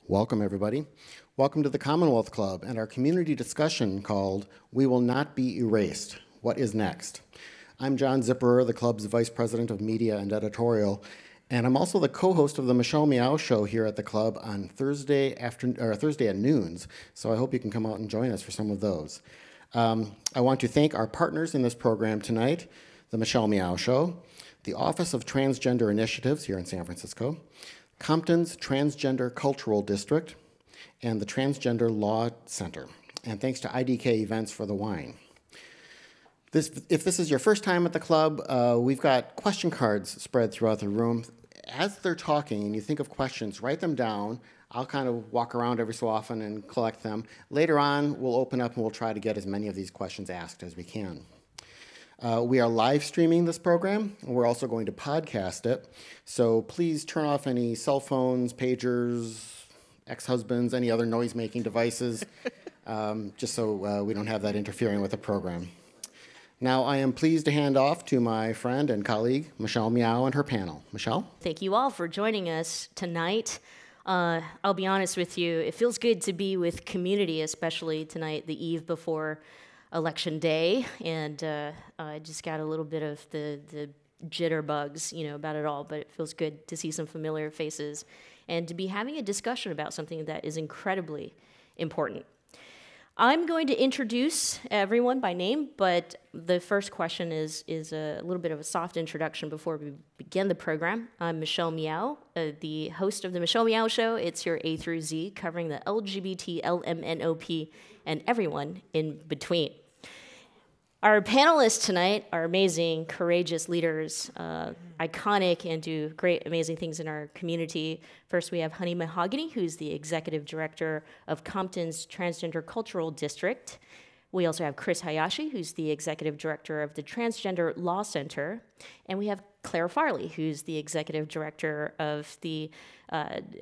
Welcome, everybody. Welcome to the Commonwealth Club and our community discussion called We Will Not Be Erased. What is next? I'm John Zipperer, the club's Vice President of Media and Editorial, and I'm also the co-host of the Michelle Meow Show here at the club on Thursday at noons, so I hope you can come out and join us for some of those. I want to thank our partners in this program tonight, the Michelle Meow Show, the Office of Transgender Initiatives here in San Francisco, Compton's Transgender Cultural District, and the Transgender Law Center. And thanks to IDK Events for the wine. If this is your first time at the club, we've got question cards spread throughout the room. As they're talking and you think of questions, write them down. I'll kind of walk around every so often and collect them. Later on, we'll open up and we'll try to get as many of these questions asked as we can. We are live streaming this program, and we're also going to podcast it. So please turn off any cell phones, pagers, ex-husbands, any other noise-making devices, just so we don't have that interfering with the program. Now, I am pleased to hand off to my friend and colleague, Michelle Meow, and her panel. Michelle? Thank you all for joining us tonight. I'll be honest with you, it feels good to be with community, especially tonight, the eve before Election Day, and I just got a little bit of the jitterbugs, about it all, but it feels good to see some familiar faces and to be having a discussion about something that is incredibly important. I'm going to introduce everyone by name, but the first question is a little bit of a soft introduction before we begin the program. I'm Michelle Meow, the host of the Michelle Meow Show. It's your A through Z, covering the LGBT, LMNOP, and everyone in between. Our panelists tonight are amazing, courageous leaders, iconic and do great, amazing things in our community. First, we have Honey Mahogany, who's the executive director of Compton's Transgender Cultural District. We also have Chris Hayashi, who's the executive director of the Transgender Law Center. And we have Claire Farley, who's the executive director of the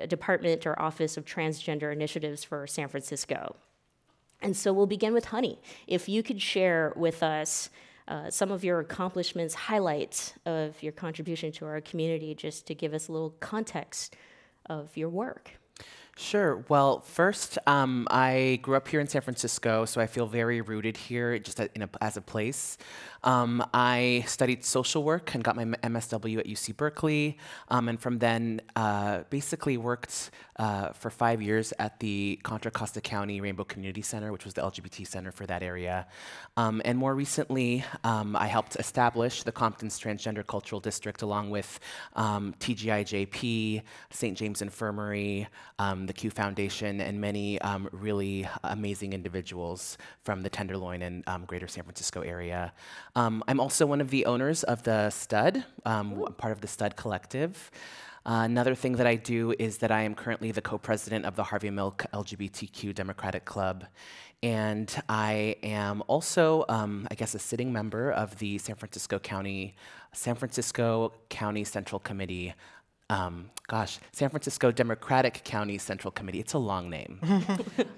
Department or Office of Transgender Initiatives for San Francisco. And so we'll begin with Honey. If you could share with us some of your accomplishments, highlights of your contribution to our community, just to give us a little context of your work. Sure. Well, first, I grew up here in San Francisco, so I feel very rooted here just as a place. I studied social work and got my MSW at UC Berkeley, and from then basically worked for 5 years at the Contra Costa County Rainbow Community Center, which was the LGBT center for that area. And more recently, I helped establish the Compton's Transgender Cultural District along with TGIJP, St. James Infirmary, the Q Foundation, and many really amazing individuals from the Tenderloin and greater San Francisco area. I'm also one of the owners of the Stud, part of the Stud Collective. Another thing that I do is that I am currently the co-president of the Harvey Milk LGBTQ Democratic Club. And I am also, I guess, a sitting member of the San Francisco County Central Committee. San Francisco Democratic County Central Committee. It's a long name.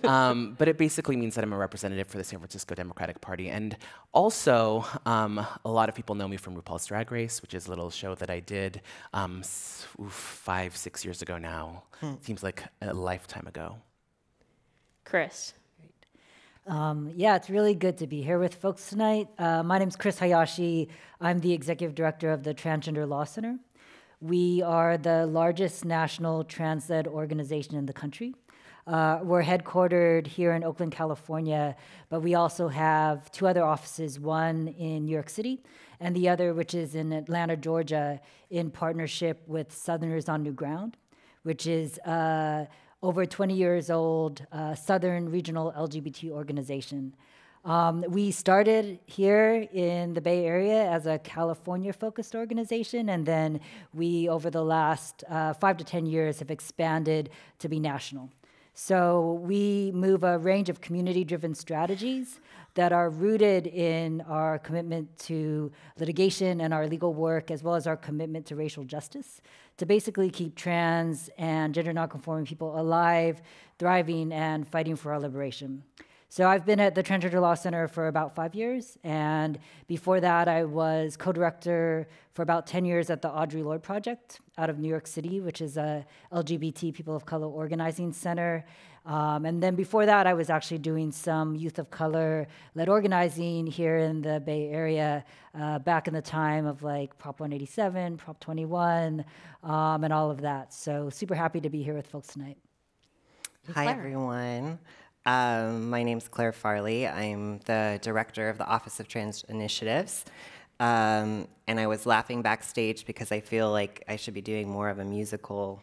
But it basically means that I'm a representative for the San Francisco Democratic Party. And also, a lot of people know me from RuPaul's Drag Race, which is a little show that I did 5-6 years ago now. Seems like a lifetime ago. Chris. Yeah, it's really good to be here with folks tonight. My name's Chris Hayashi. I'm the executive director of the Transgender Law Center. We are the largest national trans-led organization in the country. We're headquartered here in Oakland, California, but we also have 2 other offices, one in New York City and the other, which is in Atlanta, Georgia, in partnership with Southerners on New Ground, which is over 20 years old Southern regional LGBT organization. We started here in the Bay Area as a California-focused organization, and then we, over the last 5 to 10 years, have expanded to be national. So we move a range of community-driven strategies that are rooted in our commitment to litigation and our legal work, as well as our commitment to racial justice, to basically keep trans and gender nonconforming people alive, thriving, and fighting for our liberation. So I've been at the Transgender Law Center for about 5 years, and before that I was co-director for about 10 years at the Audre Lorde Project out of New York City, which is a LGBT people of color organizing center. And then before that, I was actually doing some youth of color-led organizing here in the Bay Area back in the time of like Prop 187, Prop 21, and all of that. So super happy to be here with folks tonight. Hi, Claire. everyone. My name's Claire Farley. I'm the director of the Office of Trans Initiatives. And I was laughing backstage because I feel like I should be doing more of a musical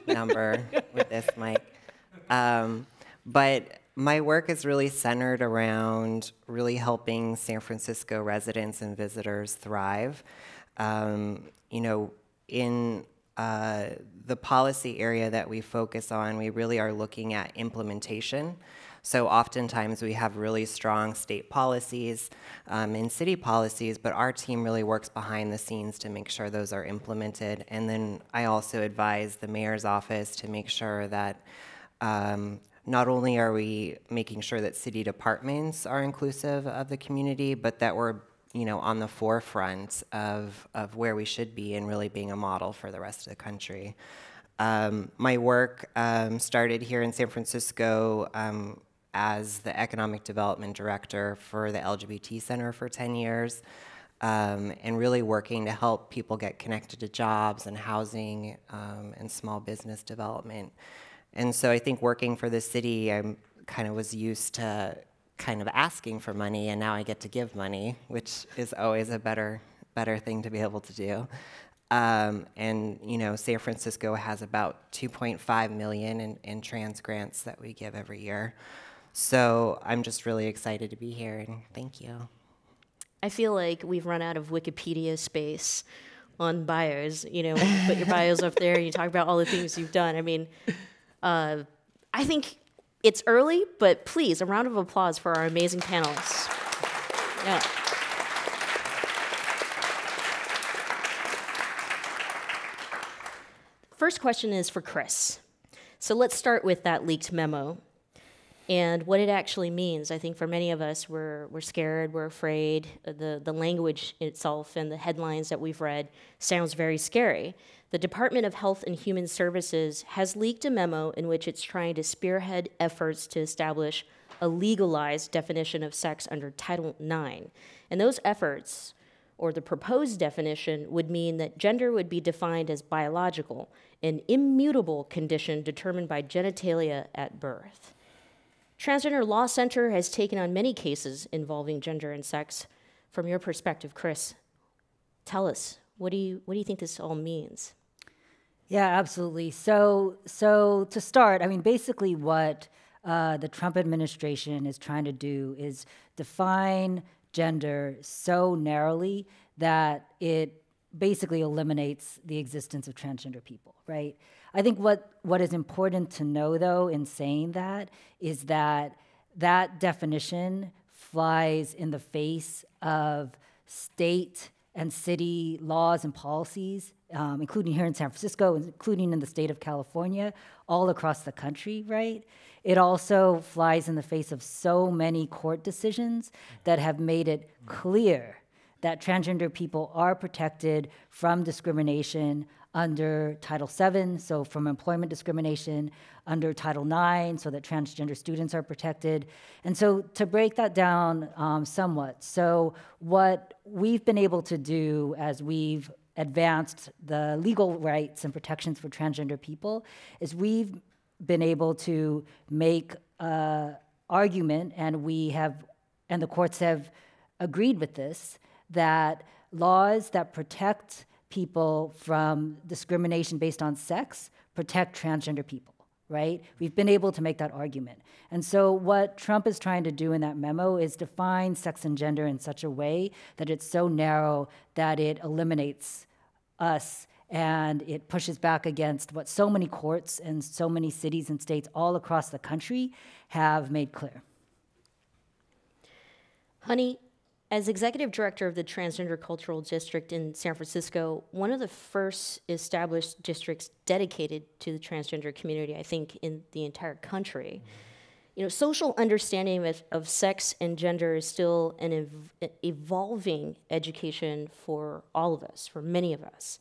number with this mic. But my work is really centered around really helping San Francisco residents and visitors thrive. You know, in the policy area that we focus on, we really are looking at implementation. So oftentimes we have really strong state policies and city policies, but our team really works behind the scenes to make sure those are implemented. And then I also advise the mayor's office to make sure that not only are we making sure that city departments are inclusive of the community, but that we're on the forefront of where we should be and really being a model for the rest of the country. My work started here in San Francisco as the Economic Development Director for the LGBT Center for 10 years, and really working to help people get connected to jobs and housing and small business development. And so I think working for the city, I kind of was used to kind of asking for money, and now I get to give money, which is always a better thing to be able to do. And San Francisco has about 2.5 million in trans grants that we give every year. So I'm just really excited to be here, and thank you. I feel like we've run out of Wikipedia space on bios. Put your bios up there and you talk about all the things you've done. I mean, I think it's early, but please, a round of applause for our amazing panelists. Yeah. First question is for Chris. So let's start with that leaked memo and what it actually means. I think for many of us, we're scared, we're afraid. The language itself and the headlines that we've read sounds very scary. The Department of Health and Human Services has leaked a memo in which it's trying to spearhead efforts to establish a legalized definition of sex under Title IX. And those efforts, or the proposed definition, would mean that gender would be defined as biological, an immutable condition determined by genitalia at birth. Transgender Law Center has taken on many cases involving gender and sex. From your perspective, Chris, tell us, what do you think this all means? Yeah, absolutely. So to start, I mean, basically what the Trump administration is trying to do is define gender so narrowly that it basically eliminates the existence of transgender people, right? I think what is important to know, though, in saying that is that that definition flies in the face of state and city laws and policies, including here in San Francisco, including in the state of California, all across the country, right? It also flies in the face of so many court decisions that have made it clear that transgender people are protected from discrimination under Title VII, so from employment discrimination, under Title IX, so that transgender students are protected. And so to break that down somewhat, so what we've been able to do as we've advanced the legal rights and protections for transgender people is we've been able to make argument, and the courts have agreed with this, that laws that protect people from discrimination based on sex protect transgender people, right? We've been able to make that argument. And so what Trump is trying to do in that memo is define sex and gender in such a way that it's so narrow that it eliminates us and it pushes back against what so many courts and so many cities and states all across the country have made clear. Honey, as executive director of the Transgender Cultural District in San Francisco, one of the first established districts dedicated to the transgender community, I think, in the entire country, social understanding of sex and gender is still an evolving education for all of us, for many of us.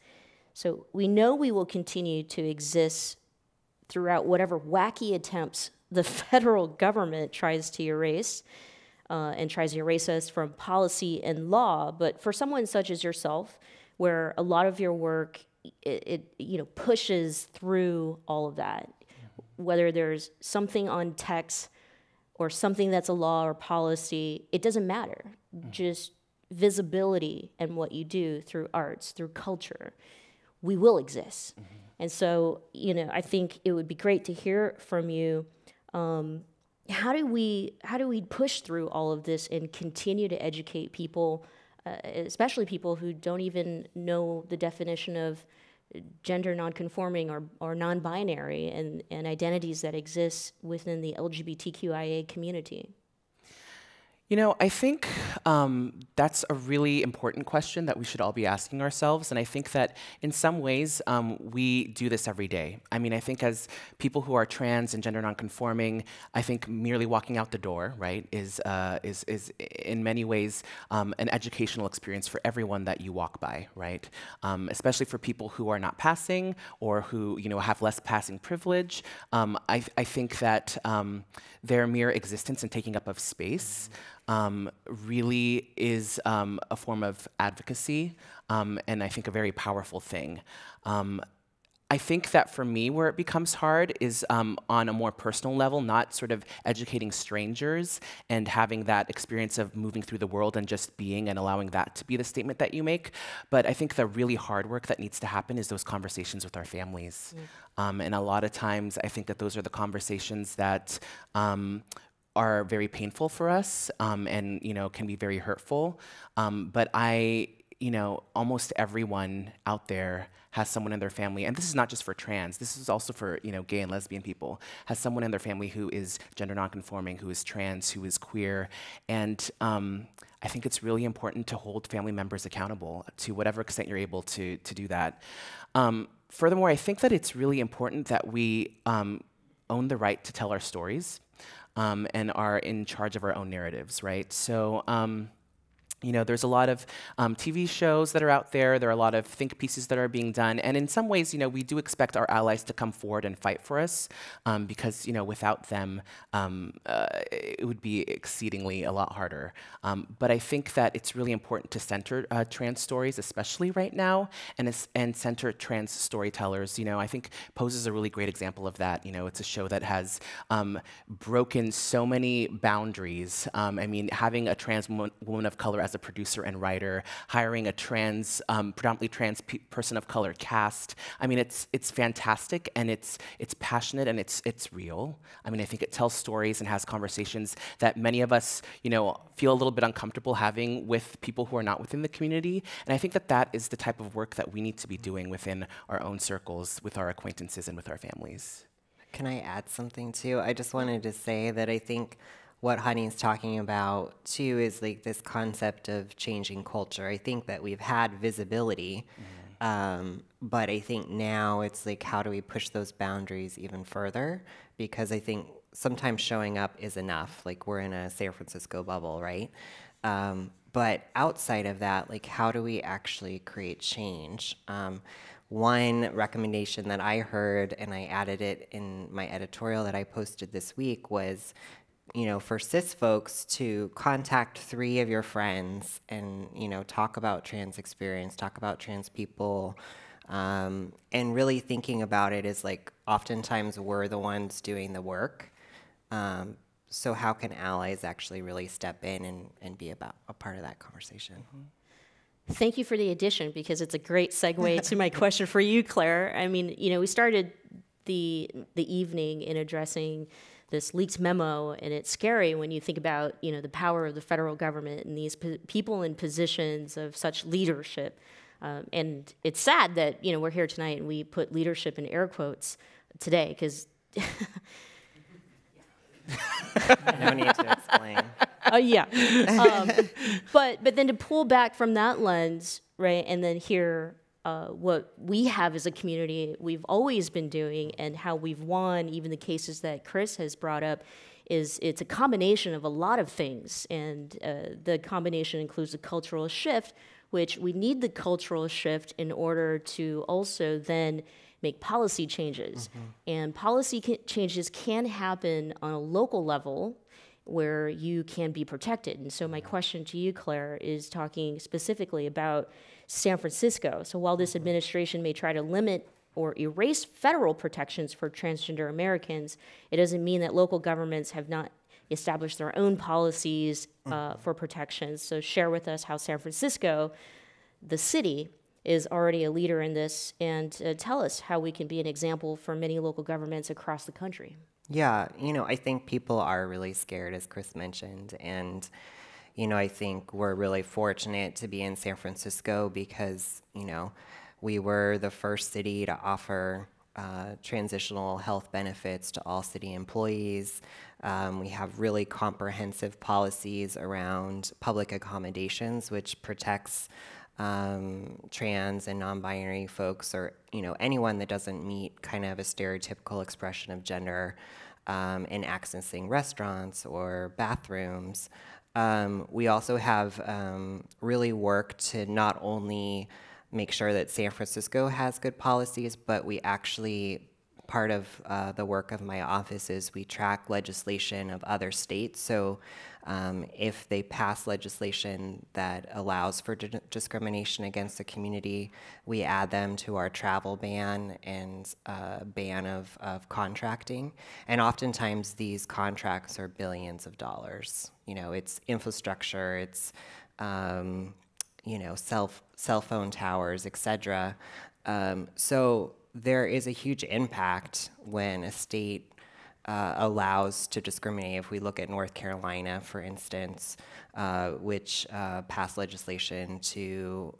So we know we will continue to exist throughout whatever wacky attempts the federal government tries to erase, and tries to erase us from policy and law. But for someone such as yourself, where a lot of your work, it pushes through all of that, whether there's something on text or something that's a law or policy, it doesn't matter. Just visibility and what you do through arts, through culture, we will exist. And so, I think it would be great to hear from you. How do we push through all of this and continue to educate people, especially people who don't even know the definition of gender nonconforming or non-binary and identities that exist within the LGBTQIA community? I think that's a really important question that we should all be asking ourselves. And I think that in some ways, we do this every day. I mean, I think as people who are trans and gender nonconforming, I think merely walking out the door, right, is in many ways an educational experience for everyone that you walk by, right? Especially for people who are not passing or who, have less passing privilege. I think that their mere existence and taking up of space really is a form of advocacy, and I think a very powerful thing. I think that for me, where it becomes hard is on a more personal level, not sort of educating strangers and having that experience of moving through the world and just being and allowing that to be the statement that you make. But I think the really hard work that needs to happen is those conversations with our families. And a lot of times, I think that those are the conversations that are very painful for us and can be very hurtful. But almost everyone out there has someone in their family, and this is not just for trans, this is also for gay and lesbian people, has someone in their family who is gender nonconforming, who is trans, who is queer. And I think it's really important to hold family members accountable to whatever extent you're able to do that. Furthermore, I think that it's really important that we own the right to tell our stories. And are in charge of our own narratives, right? So, there's a lot of TV shows that are out there. There are a lot of think pieces that are being done. And in some ways, we do expect our allies to come forward and fight for us because, without them, it would be exceedingly a lot harder. But I think that it's really important to center trans stories, especially right now, and center trans storytellers. I think Pose is a really great example of that. It's a show that has broken so many boundaries. Having a trans woman of color as a producer and writer, hiring a predominantly trans person of color cast. It's fantastic, and it's passionate, and it's real. I think it tells stories and has conversations that many of us, feel a little bit uncomfortable having with people who are not within the community. And I think that is the type of work that we need to be doing within our own circles, with our acquaintances and with our families. Can I add something too? I just wanted to say that I think what Hani's talking about too is like this concept of changing culture. I think that we've had visibility, but I think now it's like, how do we push those boundaries even further? Because I think sometimes showing up is enough. Like, we're in a San Francisco bubble, right? But outside of that, like, how do we actually create change? One recommendation that I heard, and I added it in my editorial that I posted this week, was for cis folks to contact 3 of your friends and, talk about trans experience, talk about trans people, and really thinking about it as like, oftentimes we're the ones doing the work. So how can allies actually really step in and be a part of that conversation? Thank you for the addition, because it's a great segue to my question for you, Claire. We started the evening in addressing this leaked memo, and it's scary when you think about the power of the federal government and these people in positions of such leadership. And it's sad that we're here tonight and we put leadership in air quotes today, because no need to explain. Yeah. But then to pull back from that lens, right, and then hear what we have as a community, we've always been doing, and how we've won, even the cases that Chris has brought up, it's a combination of a lot of things, and the combination includes a cultural shift, which we need the cultural shift in order to also then make policy changes. And policy changes can happen on a local level where you can be protected. And so my question to you, Claire, is talking specifically about San Francisco. So while this administration may try to limit or erase federal protections for transgender Americans, it doesn't mean that local governments have not established their own policies for protections. So share with us how San Francisco, the city, is already a leader in this, and tell us how we can be an example for many local governments across the country. Yeah, I think people are really scared, as Chris mentioned, and I think we're really fortunate to be in San Francisco because, we were the first city to offer transitional health benefits to all city employees. We have really comprehensive policies around public accommodations, which protects trans and non-binary folks, or anyone that doesn't meet kind of a stereotypical expression of gender in accessing restaurants or bathrooms. We also have really worked to not only make sure that San Francisco has good policies, but we actually, part of the work of my office is we track legislation of other states. So if they pass legislation that allows for discrimination against the community, we add them to our travel ban and ban of contracting. And oftentimes these contracts are billions of dollars. It's infrastructure, it's cell phone towers, et cetera. So there is a huge impact when a state allows to discriminate. If we look at North Carolina, for instance, which passed legislation to,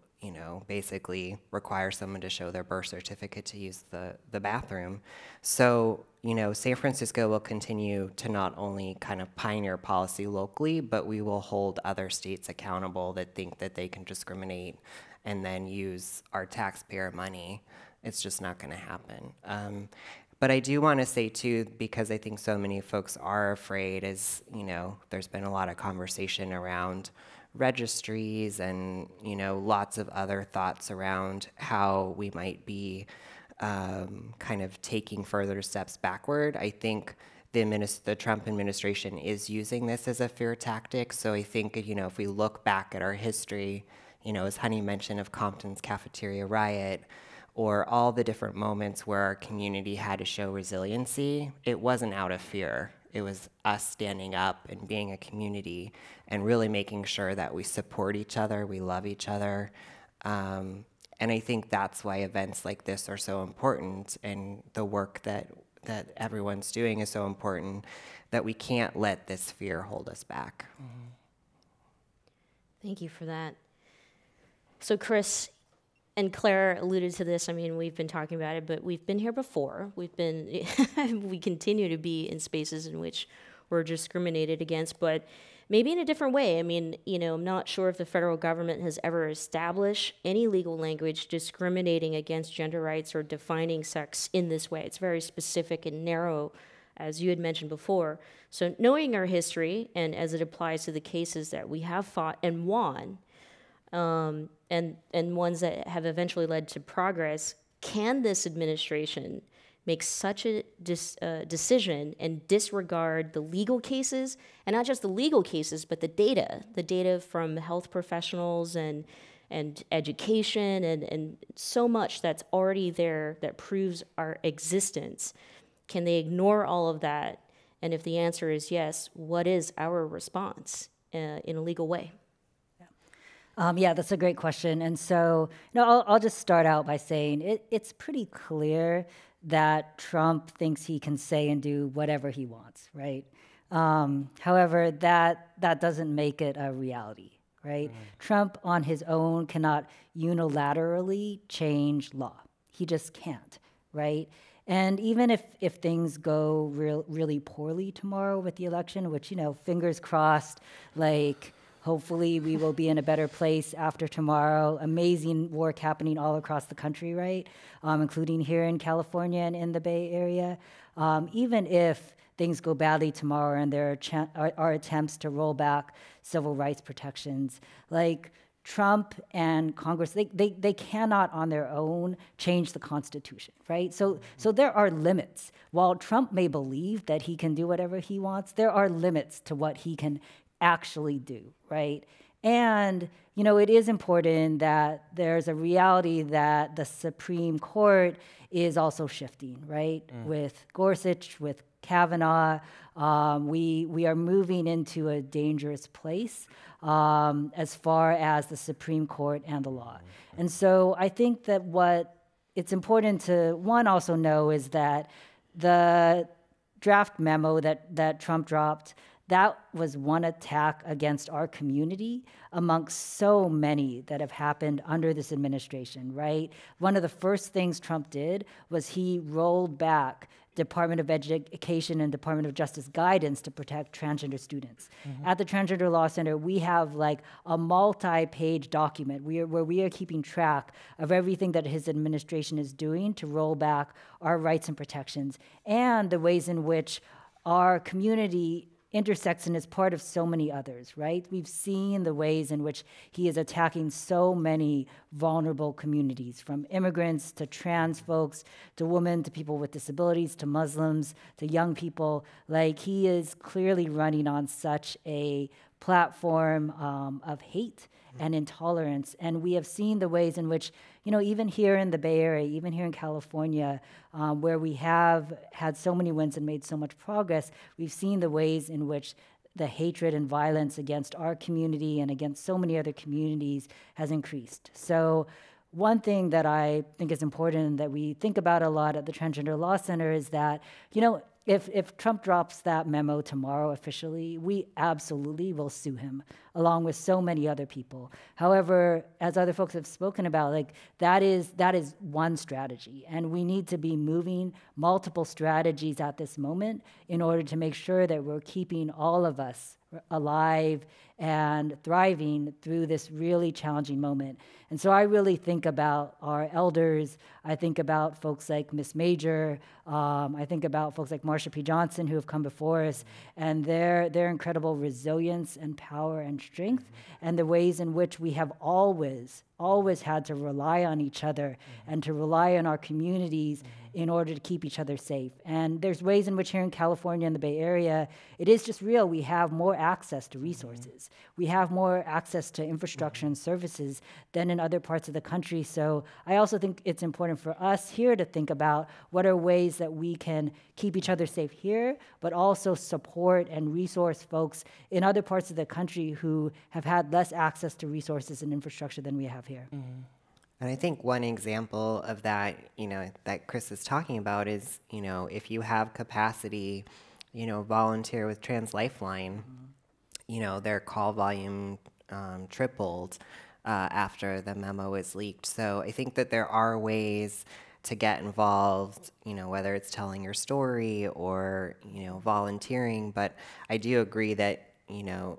basically require someone to show their birth certificate to use the bathroom. So, San Francisco will continue to not only kind of pioneer policy locally, but we will hold other states accountable that think that they can discriminate and then use our taxpayer money. It's just not going to happen. But I do want to say, too, because I think so many folks are afraid, is, there's been a lot of conversation around registries and, lots of other thoughts around how we might be kind of taking further steps backward. I think the Trump administration is using this as a fear tactic. So I think, if we look back at our history, as Honey mentioned, of Compton's cafeteria riot, or all the different moments where our community had to show resiliency, it wasn't out of fear. It was us standing up and being a community and really making sure that we support each other, we love each other. And I think that's why events like this are so important, and the work that everyone's doing is so important, that we can't let this fear hold us back. Thank you for that. So Chris and Claire alluded to this. I mean, we've been talking about it, but we've been here before. We continue to be in spaces in which we're discriminated against, but maybe in a different way. I mean, I'm not sure if the federal government has ever established any legal language discriminating against gender rights or defining sex in this way. It's very specific and narrow, as you had mentioned before. So knowing our history, and as it applies to the cases that we have fought and won, and ones that have eventually led to progress, can this administration make such a decision and disregard the legal cases, and not just the legal cases, but the data from health professionals and education and so much that's already there that proves our existence? Can they ignore all of that? And if the answer is yes, what is our response in a legal way? Yeah, that's a great question. And so, I'll just start out by saying it's pretty clear that Trump thinks he can say and do whatever he wants, right? However, that doesn't make it a reality, right? Trump on his own cannot unilaterally change law. He just can't, right? And even if things go really poorly tomorrow with the election, which, fingers crossed, hopefully we will be in a better place after tomorrow. Amazing work happening all across the country, right? Including here in California and in the Bay Area. Even if things go badly tomorrow and there are attempts to roll back civil rights protections. Like, Trump and Congress, they cannot on their own change the Constitution, right? So there are limits. While Trump may believe that he can do whatever he wants, there are limits to what he can actually do, right? And, you know, it is important that there's a reality that the Supreme Court is also shifting, right? With Gorsuch, with Kavanaugh, we are moving into a dangerous place as far as the Supreme Court and the law. And so I think that what it's important to, one, also know is that the draft memo that Trump dropped, that was one attack against our community amongst so many that have happened under this administration, right? One of the first things Trump did was he rolled back Department of Education and Department of Justice guidance to protect transgender students. At the Transgender Law Center, we have like a multi-page document where we are keeping track of everything that his administration is doing to roll back our rights and protections, and the ways in which our community intersects and is part of so many others, right? We've seen the ways in which he is attacking so many vulnerable communities, from immigrants to trans folks, to women, to people with disabilities, to Muslims, to young people. Like, he is clearly running on such a platform of hate and intolerance. And we have seen the ways in which, you know, even here in the Bay Area, even here in California, where we have had so many wins and made so much progress, we've seen the ways in which the hatred and violence against our community and against so many other communities has increased. So one thing that I think is important that we think about a lot at the Transgender Law Center is that, you know, if Trump drops that memo tomorrow officially, we absolutely will sue him, along with so many other people. However, as other folks have spoken about, like, that is one strategy, and we need to be moving multiple strategies at this moment in order to make sure that we're keeping all of us alive and thriving through this really challenging moment. And so I really think about our elders. I think about folks like Miss Major. I think about folks like Marsha P. Johnson, who have come before us, and their incredible resilience and power and strength, and the ways in which we have always had to rely on each other and to rely on our communities in order to keep each other safe. And there's ways in which here in California and the Bay Area, it is just real. We have more access to resources. We have more access to infrastructure and services than in other parts of the country. So I also think it's important for us here to think about what are ways that we can keep each other safe here, but also support and resource folks in other parts of the country who have had less access to resources and infrastructure than we have here. And I think one example of that, you know, that Chris is talking about is, you know, if you have capacity, you know, volunteer with Trans Lifeline, you know, their call volume tripled after the memo was leaked. So I think that there are ways to get involved, you know, whether it's telling your story or, you know, volunteering. But I do agree that, you know,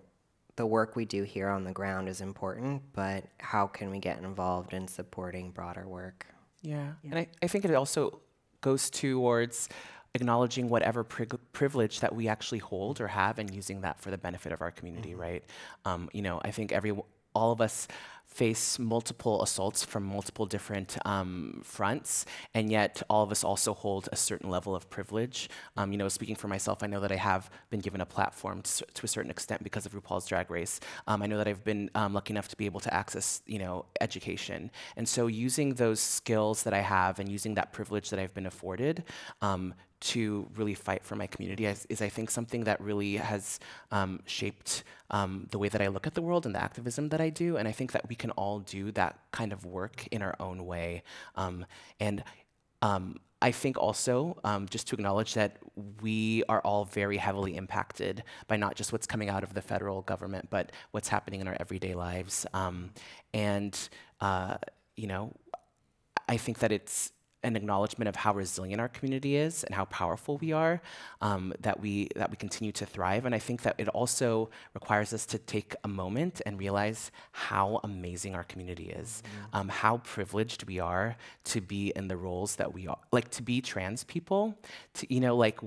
the work we do here on the ground is important, but how can we get involved in supporting broader work? Yeah. And I think it also goes towards acknowledging whatever privilege that we actually hold or have and using that for the benefit of our community, right? You know, I think all of us face multiple assaults from multiple different fronts, and yet all of us also hold a certain level of privilege. You know, speaking for myself, I know that I have been given a platform to a certain extent because of RuPaul's Drag Race. I know that I've been lucky enough to be able to access, you know, education. And so using those skills that I have and using that privilege that I've been afforded to really fight for my community is I think something that really has shaped the way that I look at the world and the activism that I do. And I think that we can all do that kind of work in our own way. I think also, just to acknowledge that we are all very heavily impacted by not just what's coming out of the federal government, but what's happening in our everyday lives. You know, I think that it's an acknowledgement of how resilient our community is and how powerful we are, that we continue to thrive. And I think that it also requires us to take a moment and realize how amazing our community is, how privileged we are to be in the roles that we are, like to be trans people, to, you know, like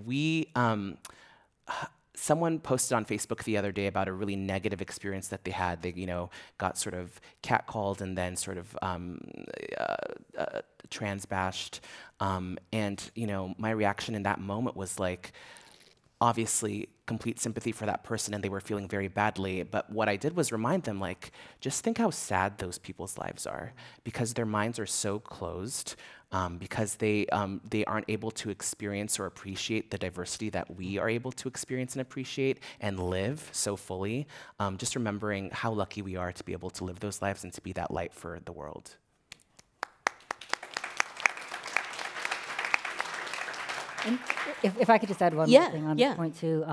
someone posted on Facebook the other day about a really negative experience that they had. They, you know, got sort of catcalled and then sort of trans bashed. And, you know, my reaction in that moment was like, obviously complete sympathy for that person, and they were feeling very badly. But what I did was remind them, like, just think how sad those people's lives are, because their minds are so closed, because they aren't able to experience or appreciate the diversity that we are able to experience and appreciate and live so fully. Just remembering how lucky we are to be able to live those lives and to be that light for the world. And if I could just add one more thing on this point too.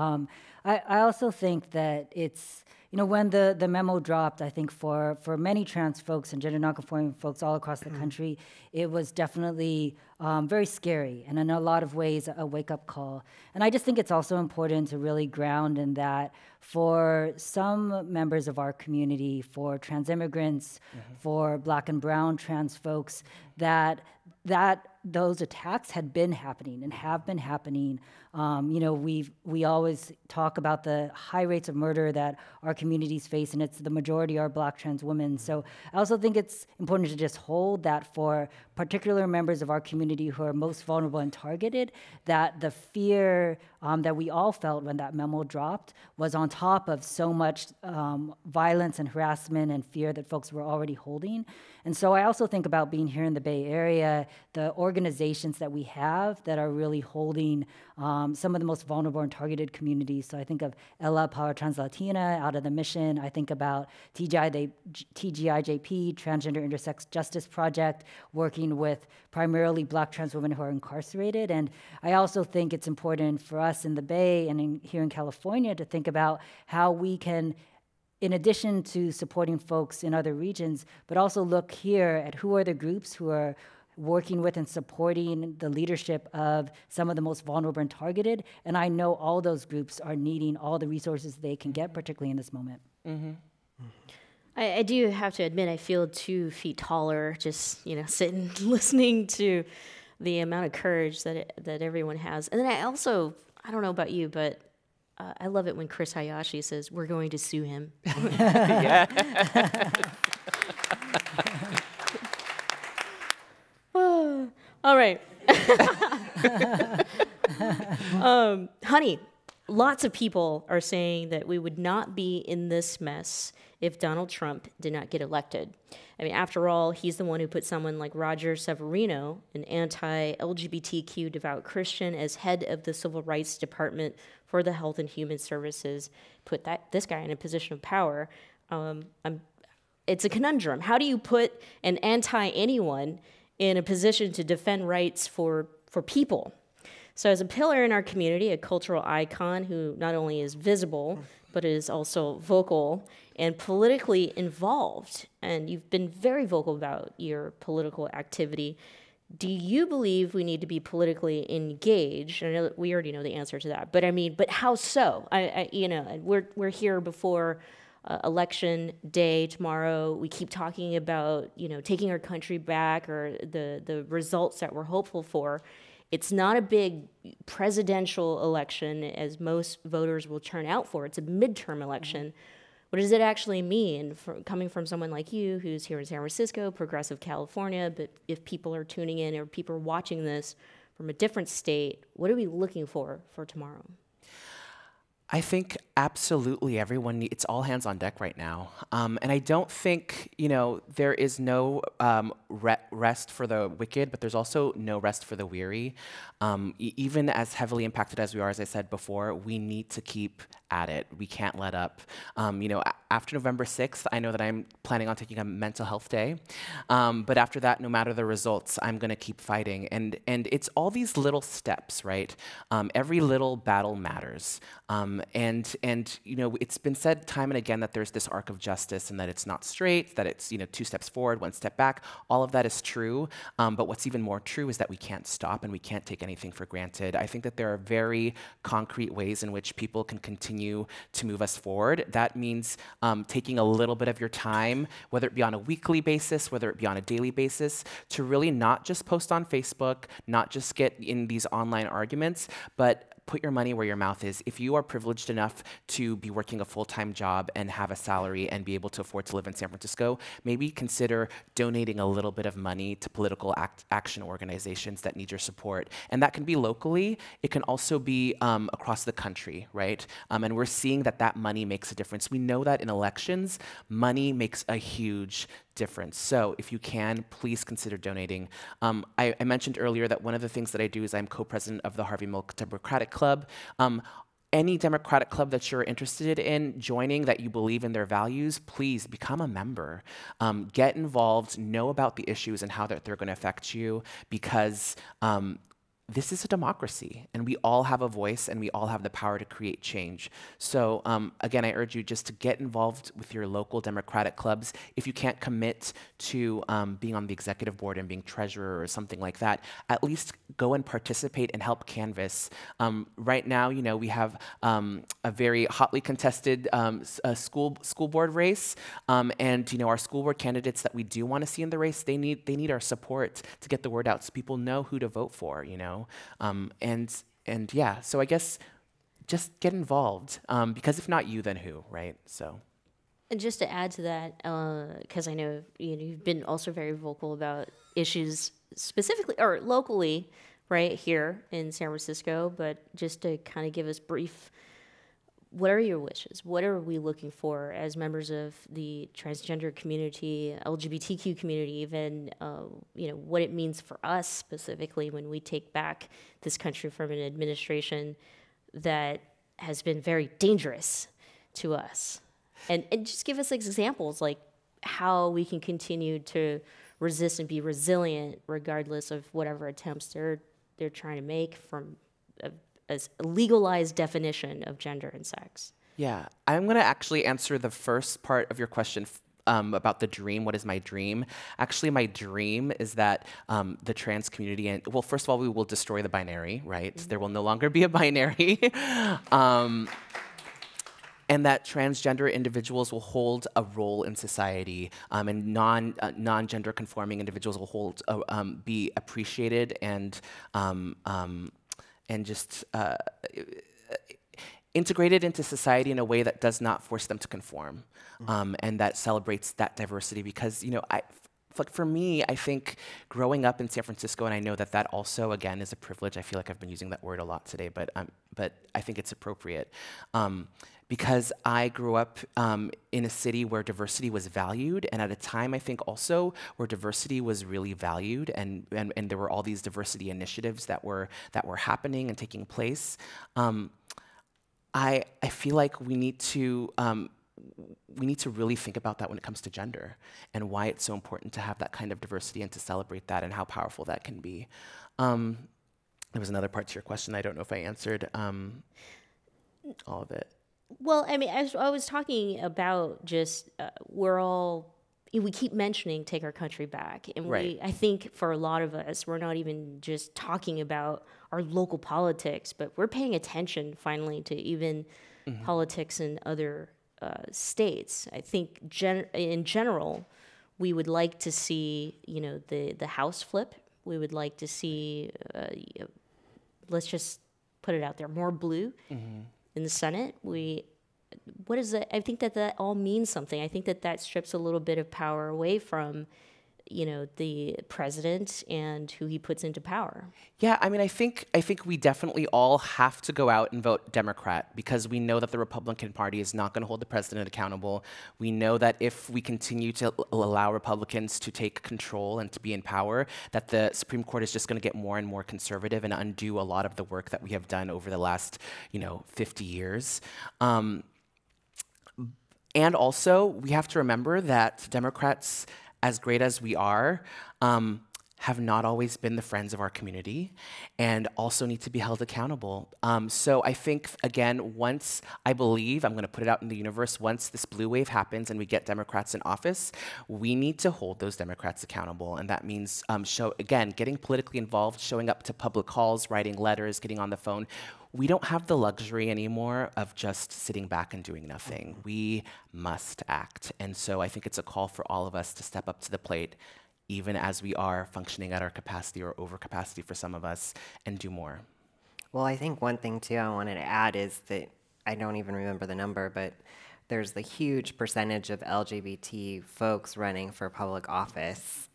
I also think that it's, you know, when the memo dropped, I think for many trans folks and gender nonconforming folks all across the country, it was definitely very scary and in a lot of ways a wake-up call. And I just think it's also important to really ground in that for some members of our community, for trans immigrants, for Black and brown trans folks, that those attacks had been happening and have been happening. You know, we always talk about the high rates of murder that our communities face, and it's the majority are Black trans women. So I also think it's important to just hold that for particular members of our community who are most vulnerable and targeted, that the fear that we all felt when that memo dropped was on top of so much violence and harassment and fear that folks were already holding. And so I also think about being here in the Bay Area, the organizations that we have that are really holding some of the most vulnerable and targeted communities. So I think of Ella Power Trans Latina out of the Mission. I think about TGIJP, Transgender Intersex Justice Project, working with primarily Black trans women who are incarcerated. And I also think it's important for us in the Bay and here in California to think about how we can, in addition to supporting folks in other regions, but also look here at who are the groups who are working with and supporting the leadership of some of the most vulnerable and targeted. And I know all those groups are needing all the resources they can get, particularly in this moment. I do have to admit, I feel 2 feet taller just, you know, sitting, listening to the amount of courage that everyone has. And then I don't know about you, but I love it when Chris Hayashi says, "We're going to sue him." Yeah. All right. Honey, lots of people are saying that we would not be in this mess if Donald Trump did not get elected. I mean, after all, he's the one who put someone like Roger Severino, an anti-LGBTQ devout Christian, as head of the Civil Rights Department for the Health and Human Services, put this guy in a position of power. It's a conundrum. How do you put an anti-anyone in a position to defend rights for people? So as a pillar in our community, a cultural icon who not only is visible, but is also vocal and politically involved, and you've been very vocal about your political activity, do you believe we need to be politically engaged? I know that we already know the answer to that, but I mean, but how so? You know, we're here before election day tomorrow. We keep talking about, you know, taking our country back or the results that we're hopeful for. It's not a big presidential election as most voters will turn out for. It's a midterm election. What does it actually mean coming from someone like you who's here in San Francisco, progressive California, but if people are tuning in or people are watching this from a different state, what are we looking for tomorrow? I think absolutely everyone it's all hands on deck right now. And I don't think, you know, there is no rest for the wicked, but there's also no rest for the weary. Even as heavily impacted as we are, as I said before, we need to keep at it. We can't let up. You know, after November 6th, I know that I'm planning on taking a mental health day. But after that, no matter the results, I'm gonna keep fighting. And it's all these little steps, right? Every little battle matters. And you know, it's been said time and again that there's this arc of justice and that it's not straight, that it's, you know, 2 steps forward, 1 step back. All of that is true, but what's even more true is that we can't stop and we can't take anything for granted. I think that there are very concrete ways in which people can continue to move us forward. That means taking a little bit of your time, whether it be on a weekly basis, whether it be on a daily basis, to really not just post on Facebook, not just get in these online arguments, but put your money where your mouth is. If you are privileged enough to be working a full-time job and have a salary and be able to afford to live in San Francisco, maybe consider donating a little bit of money to political action organizations that need your support. And that can be locally. It can also be across the country, right? And we're seeing that that money makes a difference. We know that in elections, money makes a huge difference. So if you can, please consider donating. I mentioned earlier that one of the things that I do is I'm co-president of the Harvey Milk Democratic Club. Any Democratic club that you're interested in joining, that you believe in their values, please become a member. Get involved, know about the issues and how they're going to affect you, because this is a democracy, and we all have a voice, and we all have the power to create change. So again, I urge you just to get involved with your local Democratic clubs. If you can't commit to being on the executive board and being treasurer or something like that, at least go and participate and help canvass. Right now, you know, we have a very hotly contested school board race, and you know, our school board candidates that we do want to see in the race, they need our support to get the word out so people know who to vote for. You know. And yeah, so I guess just get involved, because if not you, then who, right? So. And just to add to that, because I know, you know, you've been also very vocal about issues specifically or locally, right here in San Francisco, but just to kind of give us brief, what are your wishes? What are we looking for as members of the transgender community, LGBTQ community, even, you know, what it means for us specifically when we take back this country from an administration that has been very dangerous to us? And just give us examples like how we can continue to resist and be resilient regardless of whatever attempts they're trying to make from a legalized definition of gender and sex. Yeah, I'm going to actually answer the first part of your question about the dream. What is my dream? Actually, my dream is that the trans community, and well, first of all, we will destroy the binary, right? Mm-hmm. There will no longer be a binary. And that transgender individuals will hold a role in society, and non-gender conforming individuals will be appreciated and just integrated into society in a way that does not force them to conform, and that celebrates that diversity. Because, you know, like for me, I think growing up in San Francisco, and I know that also, again, is a privilege. I feel like I've been using that word a lot today, but I think it's appropriate. Because I grew up in a city where diversity was valued, and at a time, I think also where diversity was really valued, and there were all these diversity initiatives that were happening and taking place. I feel like we need to really think about that when it comes to gender, and why it's so important to have that kind of diversity and to celebrate that and how powerful that can be. There was another part to your question. I don't know if I answered all of it. Well, I mean, I was talking about just we keep mentioning take our country back. And right. I think for a lot of us, we're not even just talking about our local politics, but we're paying attention finally to even politics in other states. I think in general, we would like to see, you know, the House flip. We would like to see, let's just put it out there, more blue. In the Senate, what is that? I think that all means something. I think that strips a little bit of power away from, you know, the president and who he puts into power. Yeah, I mean, I think we definitely all have to go out and vote Democrat, because we know that the Republican Party is not going to hold the president accountable. We know that if we continue to allow Republicans to take control and to be in power, that the Supreme Court is just going to get more and more conservative and undo a lot of the work that we have done over the last, 50 years. And also, we have to remember that Democrats, as great as we are, have not always been the friends of our community and also need to be held accountable. So I think, again, once I believe, I'm going to put it out in the universe, once this blue wave happens and we get Democrats in office, we need to hold those Democrats accountable. And that means, again, getting politically involved, showing up to public calls, writing letters, getting on the phone. We don't have the luxury anymore of just sitting back and doing nothing. We must act. And so I think it's a call for all of us to step up to the plate, even as we are functioning at our capacity or over capacity for some of us, and do more. Well, I think one thing, too, I wanted to add is that I don't even remember the number, but there's the huge percentage of LGBT folks running for public office,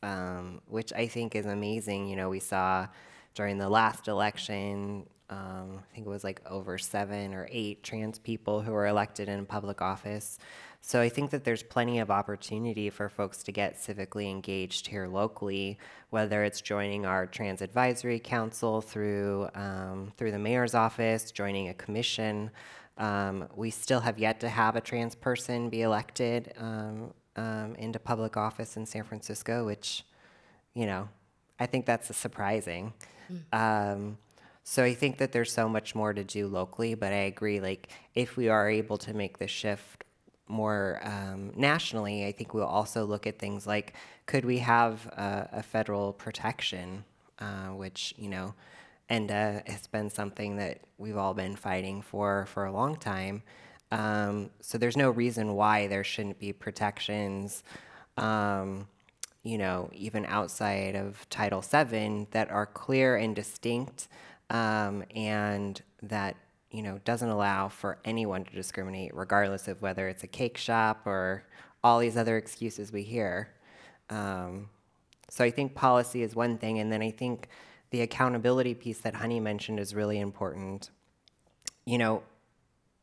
which I think is amazing. You know, we saw during the last election, I think it was like over 7 or 8 trans people who were elected in public office. So I think that there's plenty of opportunity for folks to get civically engaged here locally, whether it's joining our Trans Advisory Council through the mayor's office, joining a commission. We still have yet to have a trans person be elected into public office in San Francisco, which, you know, I think that's surprising. So I think that there's so much more to do locally, but I agree, like, if we are able to make the shift more nationally, I think we'll also look at things like, could we have a federal protection, which, you know, ENDA has been something that we've all been fighting for a long time. So there's no reason why there shouldn't be protections, you know, even outside of Title VII that are clear and distinct, and that, you know, doesn't allow for anyone to discriminate, regardless of whether it's a cake shop or all these other excuses we hear. So I think policy is one thing, and then I think the accountability piece that Honey mentioned is really important. You know,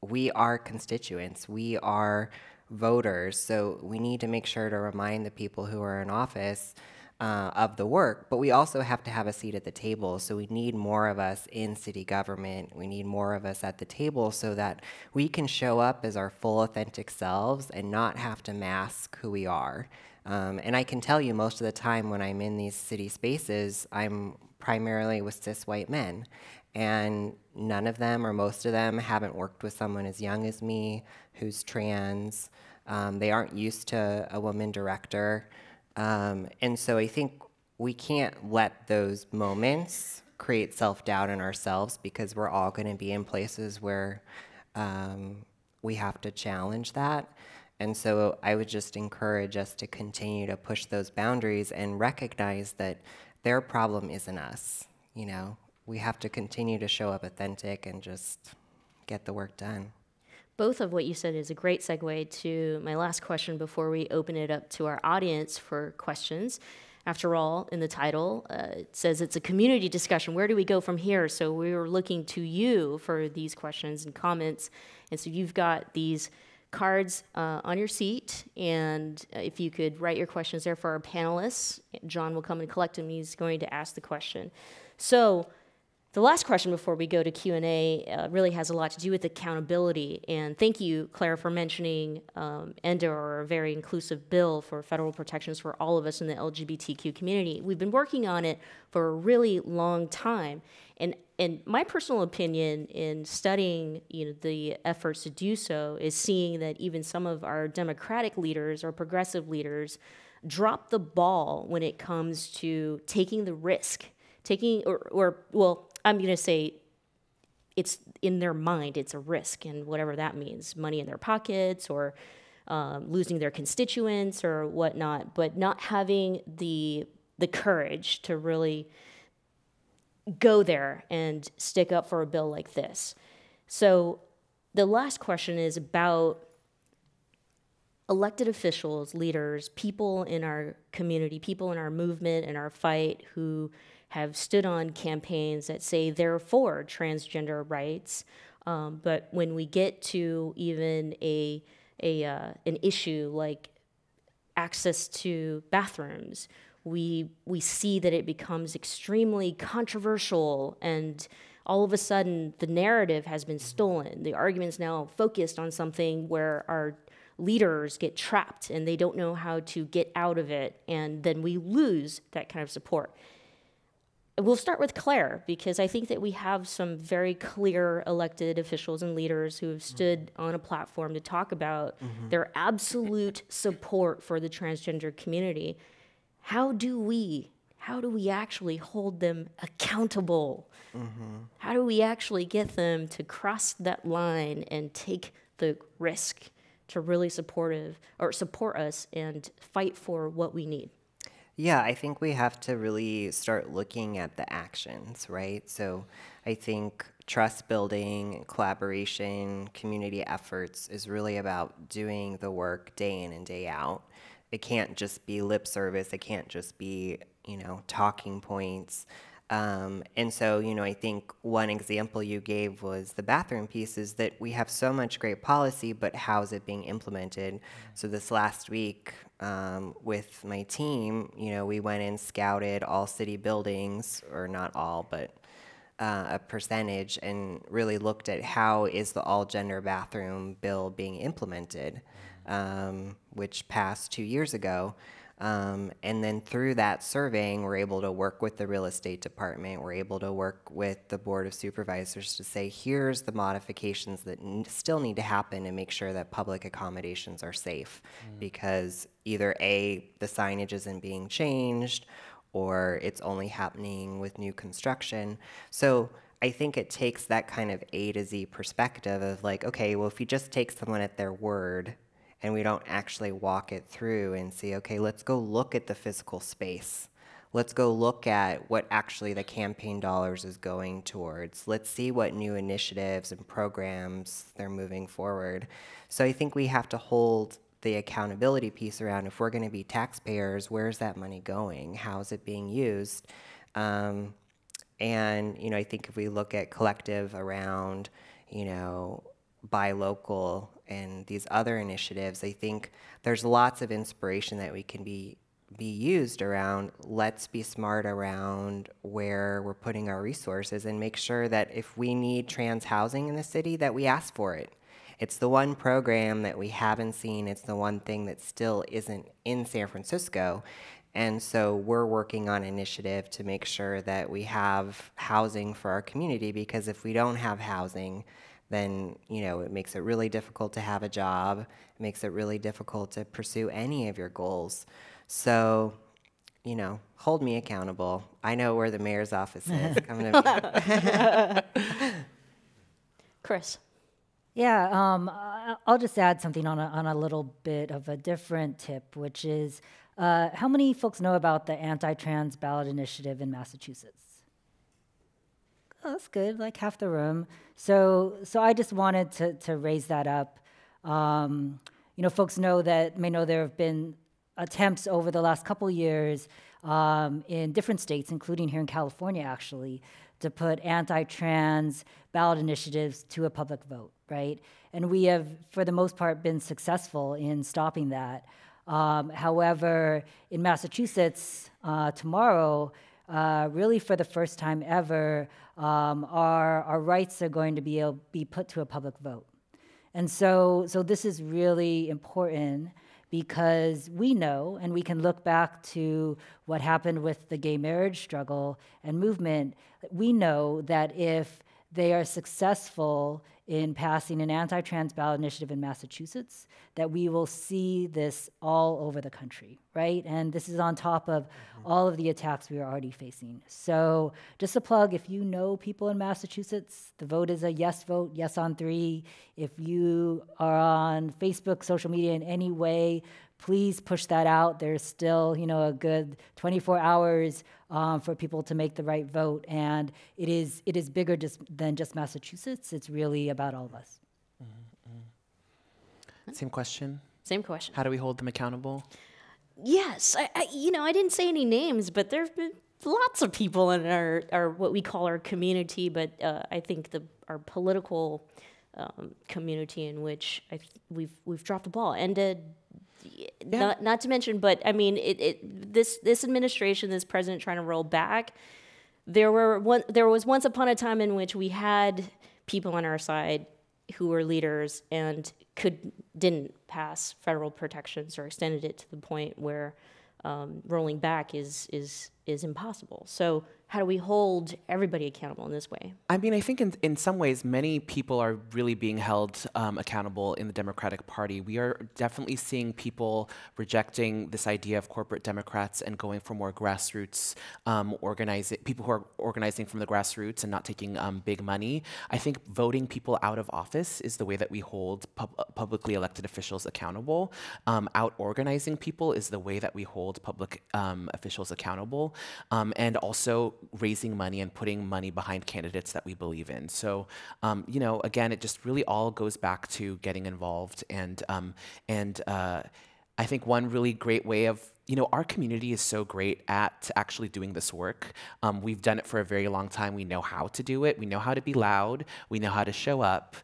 we are constituents, we are voters, so we need to make sure to remind the people who are in office of the work, but we also have to have a seat at the table. So we need more of us in city government. We need more of us at the table so that we can show up as our full authentic selves and not have to mask who we are. And I can tell you most of the time when I'm in these city spaces, I'm primarily with cis white men. And none of them or most of them haven't worked with someone as young as me who's trans. They aren't used to a woman director. And so I think we can't let those moments create self-doubt in ourselves, because we're all going to be in places where we have to challenge that. And so I would just encourage us to continue to push those boundaries and recognize that their problem isn't us. You know, we have to continue to show up authentic and just get the work done. Both of what you said is a great segue to my last question before we open it up to our audience for questions. After all, in the title, it says it's a community discussion. Where do we go from here? So we were looking to you for these questions and comments. And so you've got these cards on your seat, and if you could write your questions there for our panelists, John will come and collect them. He's going to ask the question. So the last question before we go to Q&A really has a lot to do with accountability. And thank you, Claire, for mentioning ENDA, or a very inclusive bill for federal protections for all of us in the LGBTQ community. We've been working on it for a really long time. And my personal opinion in studying, you know, the efforts to do so is seeing that even some of our Democratic leaders or progressive leaders drop the ball when it comes to taking the risk, well, I'm going to say it's in their mind, it's a risk, and whatever that means, money in their pockets or losing their constituents or whatnot, but not having the courage to really go there and stick up for a bill like this. So the last question is about elected officials, leaders, people in our community, people in our movement and our fight who have stood on campaigns that say they're for transgender rights, but when we get to even an issue like access to bathrooms, we see that it becomes extremely controversial, and all of a sudden the narrative has been stolen. The argument's now focused on something where our leaders get trapped and they don't know how to get out of it, and then we lose that kind of support. we'll start with Claire, because I think that we have some very clear elected officials and leaders who have stood on a platform to talk about their absolute support for the transgender community. How do we actually hold them accountable? How do we actually get them to cross that line and take the risk to really support us and fight for what we need? Yeah, I think we have to really start looking at the actions, right? So I think trust building, collaboration, community efforts is really about doing the work day in and day out. It can't just be lip service. It can't just be, talking points. And so, I think one example you gave was the bathroom piece, is that we have so much great policy, but how's it being implemented? So this last week with my team, we went and scouted all city buildings, or not all, but a percentage, and really looked at how is the all-gender bathroom bill being implemented, which passed 2 years ago. And then through that surveying, we're able to work with the real estate department. We're able to work with the board of supervisors to say, here's the modifications that still need to happen to make sure that public accommodations are safe. Because either A, the signage isn't being changed, or it's only happening with new construction. So I think it takes that kind of A to Z perspective of like, okay, well, if you just take someone at their word, and we don't actually walk it through and see, okay, let's go look at the physical space. Let's go look at what actually the campaign dollars is going towards. Let's see what new initiatives and programs they're moving forward. So I think we have to hold the accountability piece around, if we're gonna be taxpayers, where's that money going? How is it being used? And I think if we look at collective around, buy local and these other initiatives, I think there's lots of inspiration that we can be used around. Let's be smart around where we're putting our resources and make sure that if we need trans housing in the city, that we ask for it. It's the one program that we haven't seen. It's the one thing that still isn't in San Francisco. And so we're working on an initiative to make sure that we have housing for our community, because if we don't have housing, then it makes it really difficult to have a job. It makes it really difficult to pursue any of your goals. So, hold me accountable. I know where the mayor's office is. Come to me. Chris. Yeah, I'll just add something on a little bit of a different tip, which is how many folks know about the anti-trans ballot initiative in Massachusetts? Oh, that's good, like half the room. So I just wanted to raise that up. Folks may know there have been attempts over the last couple years in different states, including here in California, actually, to put anti-trans ballot initiatives to a public vote, right? And we have, for the most part, been successful in stopping that. However, in Massachusetts, tomorrow, really for the first time ever, our rights are going to be put to a public vote. And so this is really important, because we know, and we can look back to what happened with the gay marriage struggle and movement, we know that if they are successful in passing an anti-trans ballot initiative in Massachusetts, that we will see this all over the country, right? And this is on top of all of the attacks we are already facing. So just a plug, if you know people in Massachusetts, the vote is a yes vote, yes on 3. If you are on Facebook, social media in any way, please push that out. There's still, a good 24 hours for people to make the right vote, and it is bigger than just Massachusetts. It's really about all of us. Same question. Same question. How do we hold them accountable? Yes, I didn't say any names, but there have been lots of people in our what we call our community, but I think our political community in which we've dropped the ball, and not to mention, but I mean, this administration, this president trying to roll back. There was once upon a time in which we had people on our side who were leaders and didn't pass federal protections or extended it to the point where rolling back is is impossible. So how do we hold everybody accountable in this way? I mean, I think in some ways, many people are really being held accountable in the Democratic Party. We are definitely seeing people rejecting this idea of corporate Democrats and going for more grassroots organizing, people who are organizing from the grassroots and not taking big money. I think voting people out of office is the way that we hold publicly elected officials accountable. Out organizing people is the way that we hold public officials accountable. And also raising money and putting money behind candidates that we believe in. So, you know, again, it just really all goes back to getting involved. And I think one really great way of, you know, our community is so great at actually doing this work. We've done it for a very long time. We know how to do it. We know how to be loud. We know how to show up.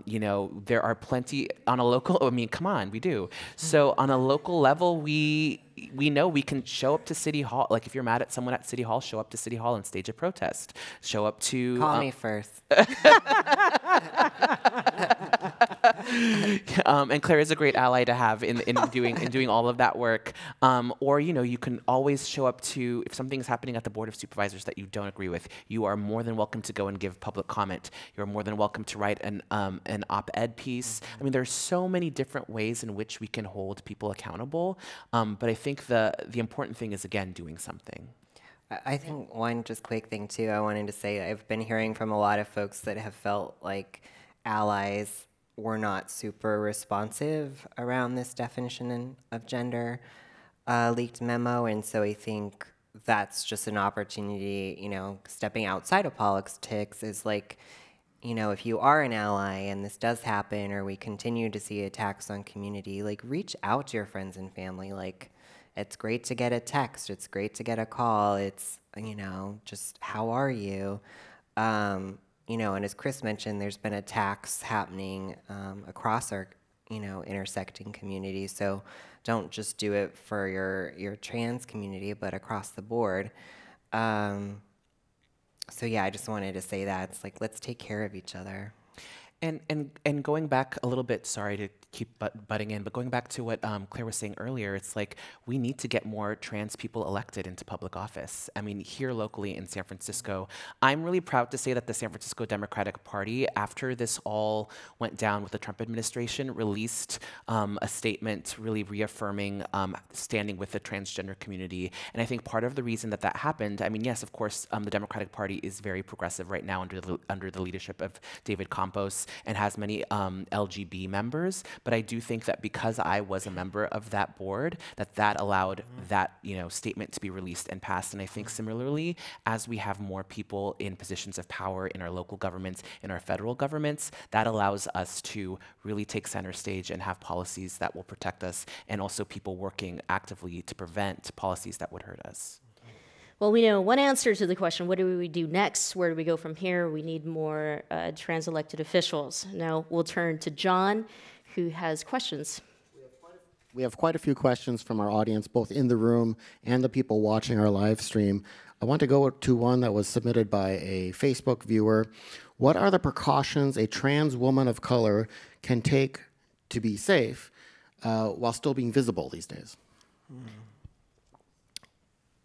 You know, there are plenty on a local, I mean, come on, we do. So on a local level, we know we can show up to City Hall. Like if you're mad at someone at City Hall, show up to City Hall and stage a protest. Show up to— Call me first. And Claire is a great ally to have in doing all of that work. Or, you know, you can always show up to, if something's happening at the Board of Supervisors that you don't agree with, you are more than welcome to go and give public comment. You're more than welcome to write an op-ed piece. I mean, there's so many different ways in which we can hold people accountable. But I think the important thing is, again, doing something. I think one just quick thing too, I wanted to say, I've been hearing from a lot of folks that have felt like allies were not super responsive around this definition of gender leaked memo, and so I think that's just an opportunity, you know, stepping outside of politics is like, you know, if you are an ally and this does happen or we continue to see attacks on community, like reach out to your friends and family. Like, it's great to get a text, it's great to get a call, it's, you know, just how are you? You know, and as Chris mentioned, there's been attacks happening across our, you know, intersecting community. So don't just do it for your trans community, but across the board. So yeah, I just wanted to say that. It's like, let's take care of each other. And going back a little bit, sorry to keep butting in, but going back to what Claire was saying earlier, it's like we need to get more trans people elected into public office. I mean, here locally in San Francisco, I'm really proud to say that the San Francisco Democratic Party, after this all went down with the Trump administration, released a statement really reaffirming standing with the transgender community. And I think part of the reason that that happened, I mean, yes, of course, the Democratic Party is very progressive right now under the leadership of David Campos and has many LGB members. But I do think that because I was a member of that board, that allowed that, you know, statement to be released and passed. And I think similarly, as we have more people in positions of power in our local governments, in our federal governments, that allows us to really take center stage and have policies that will protect us, and also people working actively to prevent policies that would hurt us. Well, we know one answer to the question, what do we do next? Where do we go from here? We need more trans elected officials. Now we'll turn to John, who has questions. We have quite a few questions from our audience, both in the room and the people watching our live stream. I want to go to one that was submitted by a Facebook viewer. What are the precautions a trans woman of color can take to be safe while still being visible these days?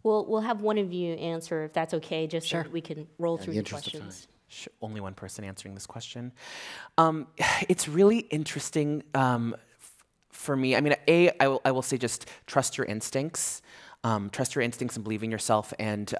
Well, we'll have one of you answer, if that's okay, just so that we can roll through the questions. Only one person answering this question. It's really interesting for me. I mean, I will say just trust your instincts. Trust your instincts and believe in yourself, and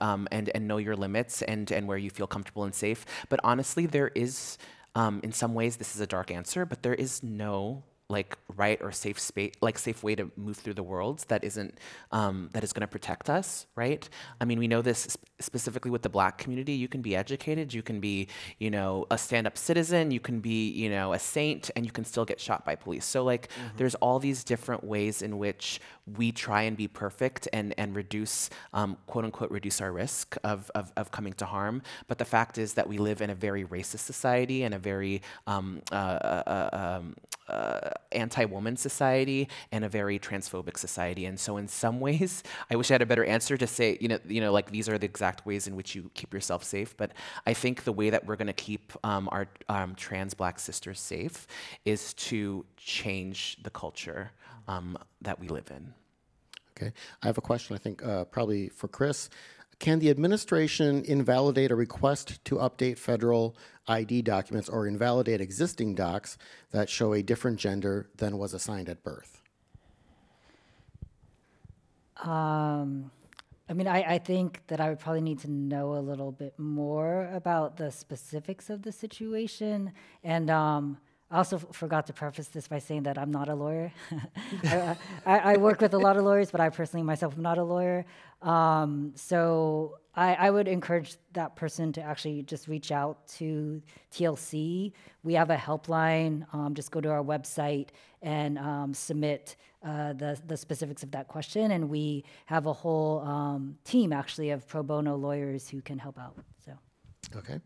know your limits and where you feel comfortable and safe. But honestly, there is, in some ways, this is a dark answer, but there is no like right or safe space, like safe way to move through the world that isn't that is going to protect us, right? I mean, we know this specifically with the Black community. You can be educated, you can be, you know, a stand-up citizen, you can be, you know, a saint, and you can still get shot by police. So like, there's all these different ways in which we try and be perfect and reduce, quote unquote, reduce our risk of coming to harm. But the fact is that we live in a very racist society and a very anti-woman society and a very transphobic society. And so in some ways, I wish I had a better answer to say, you know, like these are the exact ways in which you keep yourself safe. But I think the way that we're going to keep our trans Black sisters safe is to change the culture that we live in. Okay. I have a question, I think, probably for Chris. Can the administration invalidate a request to update federal ID documents or invalidate existing docs that show a different gender than was assigned at birth? I mean, I think that I would probably need to know a little bit more about the specifics of the situation. And I also forgot to preface this by saying that I'm not a lawyer. I work with a lot of lawyers, but I personally myself am not a lawyer. So I would encourage that person to actually just reach out to TLC. We have a helpline. Just go to our website and submit the specifics of that question. And we have a whole team, actually, of pro bono lawyers who can help out. So. Okay.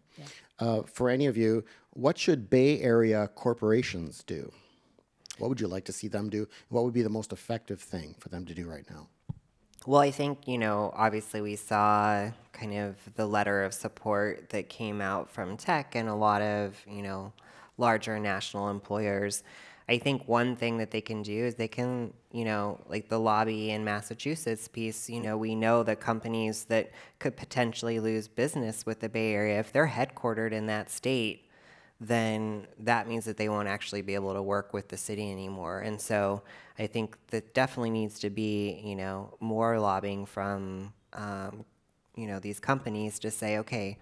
Yeah. For any of you, what should Bay Area corporations do? What would you like to see them do? What would be the most effective thing for them to do right now? Well, I think, obviously we saw kind of the letter of support that came out from tech and a lot of, larger national employers. I think one thing that they can do is they can, like the lobby in Massachusetts piece, we know that companies that could potentially lose business with the Bay Area, if they're headquartered in that state, then that means that they won't actually be able to work with the city anymore. And so I think that definitely needs to be, more lobbying from, these companies to say, okay,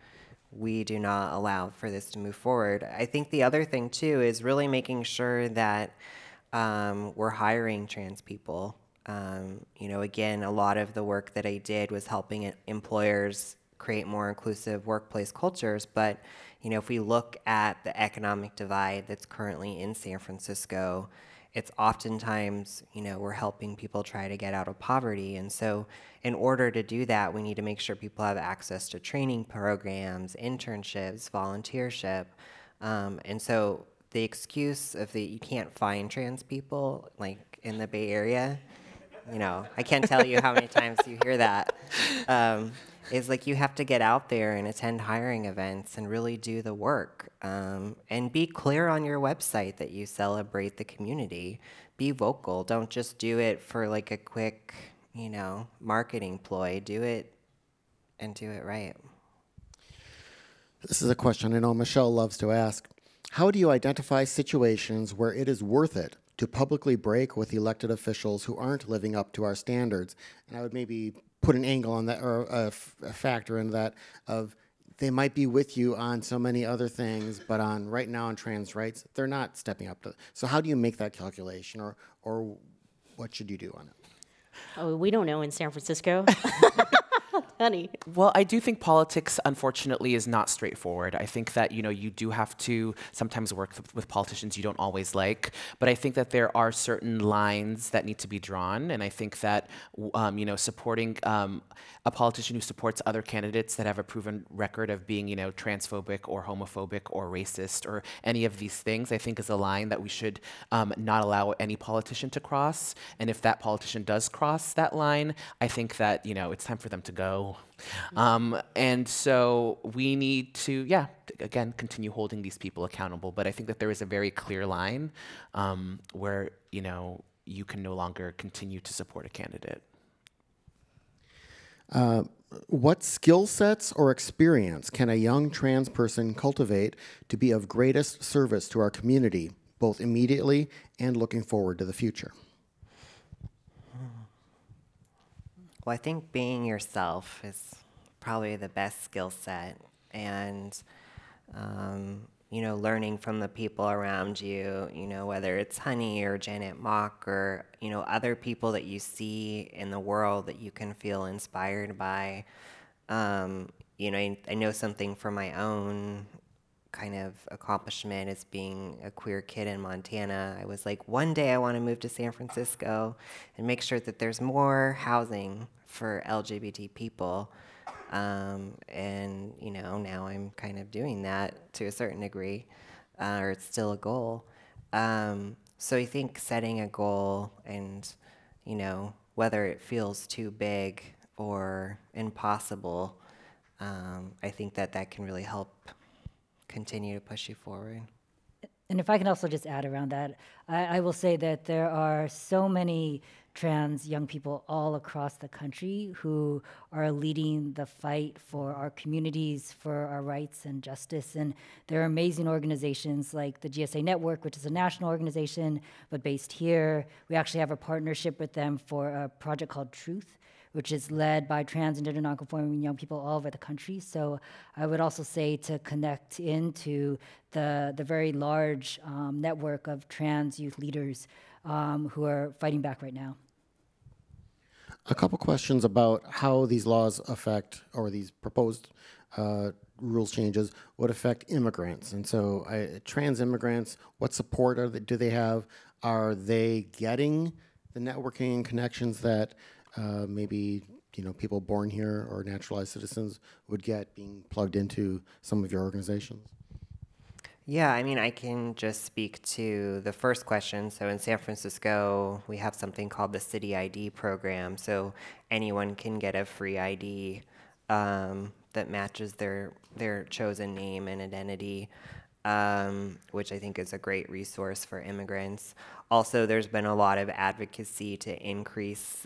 we do not allow for this to move forward. I think the other thing, too, is really making sure that we're hiring trans people. Again, a lot of the work that I did was helping employers create more inclusive workplace cultures. But, if we look at the economic divide that's currently in San Francisco, it's oftentimes, we're helping people try to get out of poverty. And so in order to do that, we need to make sure people have access to training programs, internships, volunteership. And so the excuse of you can't find trans people, like in the Bay Area, I can't tell you how many times you hear that, is like you have to get out there and attend hiring events and really do the work. And be clear on your website that you celebrate the community. Be vocal. Don't just do it for like a quick, marketing ploy. Do it and do it right. This is a question I know Michelle loves to ask. How do you identify situations where it is worth it to publicly break with elected officials who aren't living up to our standards? And I would maybe put an angle on that, or a factor in that of they might be with you on so many other things, but right now on trans rights, they're not stepping up to. So how do you make that calculation, or what should you do on it? Oh, we don't know in San Francisco. Honey. Well, I do think politics, unfortunately, is not straightforward. I think that, you do have to sometimes work with politicians you don't always like, but I think that there are certain lines that need to be drawn, and I think that, supporting a politician who supports other candidates that have a proven record of being, transphobic or homophobic or racist or any of these things, I think is a line that we should not allow any politician to cross. And if that politician does cross that line, I think that, it's time for them to go. And so we need to, again, continue holding these people accountable. But I think that there is a very clear line where, you can no longer continue to support a candidate. What skill sets or experience can a young trans person cultivate to be of greatest service to our community, both immediately and looking forward to the future? Well, I think being yourself is probably the best skill set, and learning from the people around you, whether it's Honey or Janet Mock or other people that you see in the world that you can feel inspired by. I know something from my own kind of accomplishment as being a queer kid in Montana. I was like, one day I want to move to San Francisco and make sure that there's more housing for LGBT people. And, now I'm kind of doing that to a certain degree, or it's still a goal. So I think setting a goal and, whether it feels too big or impossible, I think that can really help continue to push you forward. And if I can also just add around that, I will say that there are so many trans young people all across the country who are leading the fight for our communities, for our rights and justice. And there are amazing organizations like the GSA Network, which is a national organization, but based here. We actually have a partnership with them for a project called Truth, which is led by trans and gender nonconforming young people all over the country. So I would also say to connect into the very large network of trans youth leaders who are fighting back right now. A couple questions about how these laws affect, or these proposed rules changes would affect immigrants. And so trans immigrants, what support do they have? Are they getting the networking and connections that maybe people born here or naturalized citizens would get being plugged into some of your organizations? Yeah, I mean, I can just speak to the first question. So in San Francisco, we have something called the City ID program. So anyone can get a free ID that matches their chosen name and identity, which I think is a great resource for immigrants. Also, there's been a lot of advocacy to increase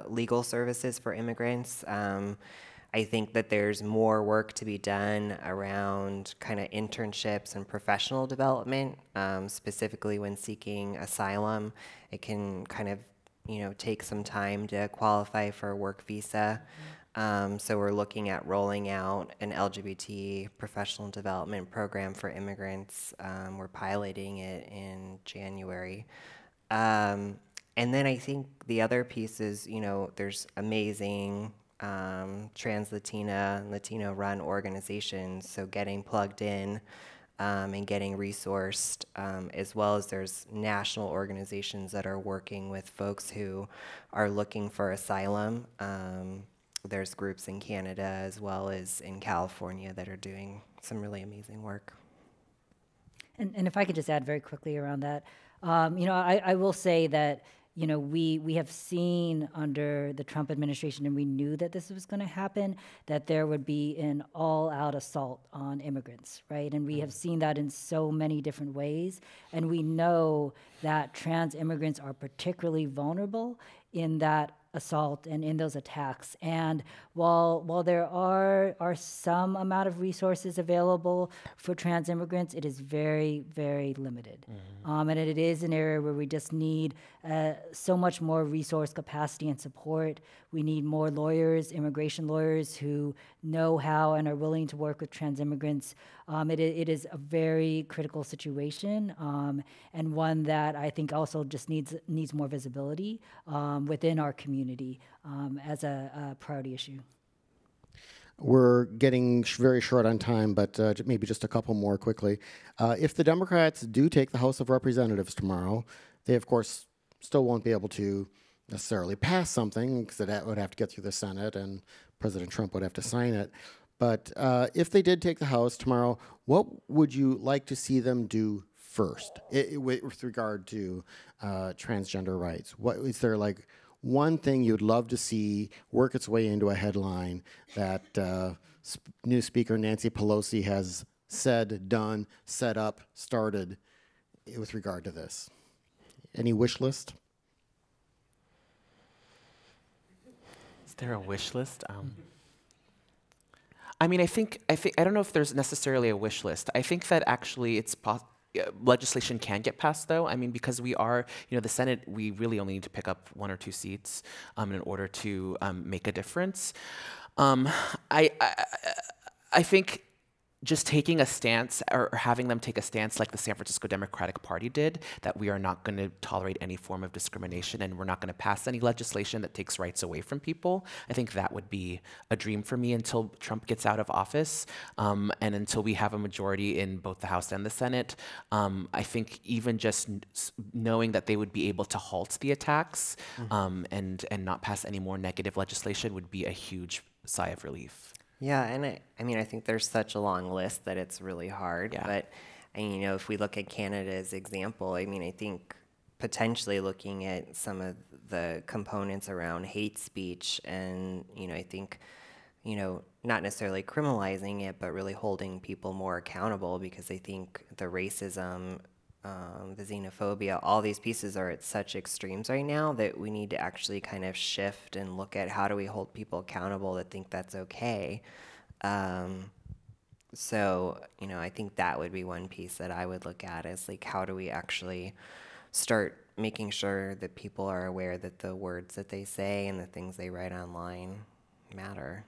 legal services for immigrants. I think that there's more work to be done around kind of internships and professional development, specifically when seeking asylum. It can kind of, take some time to qualify for a work visa. So we're looking at rolling out an LGBT professional development program for immigrants. We're piloting it in January. And then I think the other piece is, there's amazing trans Latina and Latino run organizations, so getting plugged in and getting resourced, as well as there's national organizations that are working with folks who are looking for asylum. There's groups in Canada as well as in California that are doing some really amazing work. And if I could just add very quickly around that, I will say that we have seen under the Trump administration, and we knew that this was going to happen, that there would be an all-out assault on immigrants, right? And we have seen that in so many different ways. And we know that trans immigrants are particularly vulnerable in that assault and in those attacks. And while there are some amount of resources available for trans immigrants, it is very, very limited. And it is an area where we just need so much more resource capacity and support. We need more lawyers, immigration lawyers who know how and are willing to work with trans immigrants. It is a very critical situation, and one that I think also just needs more visibility within our community as a priority issue. We're getting very short on time, but maybe just a couple more quickly. If the Democrats do take the House of Representatives tomorrow, they, of course, still won't be able to necessarily pass something because it would have to get through the Senate and President Trump would have to sign it. But if they did take the House tomorrow, what would you like to see them do first with regard to transgender rights? What is there, like, one thing you'd love to see work its way into a headline that new Speaker Nancy Pelosi has said, done, set up, started with regard to this? Any wish list? Is there a wish list? I mean, I think I don't know if there's necessarily a wish list. I think that actually it's legislation can get passed, though. I mean, because we are, the Senate, we really only need to pick up 1 or 2 seats in order to make a difference. I think just taking a stance or having them take a stance like the San Francisco Democratic Party did, that we are not going to tolerate any form of discrimination and we're not going to pass any legislation that takes rights away from people. I think that would be a dream for me until Trump gets out of office and until we have a majority in both the House and the Senate. I think even just knowing that they would be able to halt the attacks and not pass any more negative legislation would be a huge sigh of relief. Yeah, and I mean, I think there's such a long list that it's really hard. Yeah. But, if we look at Canada's example, I mean, I think potentially looking at some of the components around hate speech and, I think, not necessarily criminalizing it, but really holding people more accountable, because I think the racism the xenophobia, all these pieces are at such extremes right now that we need to actually kind of shift and look at how do we hold people accountable that think that's okay. So, I think that would be one piece that I would look at is like, how do we actually start making sure that people are aware that the words that they say and the things they write online matter.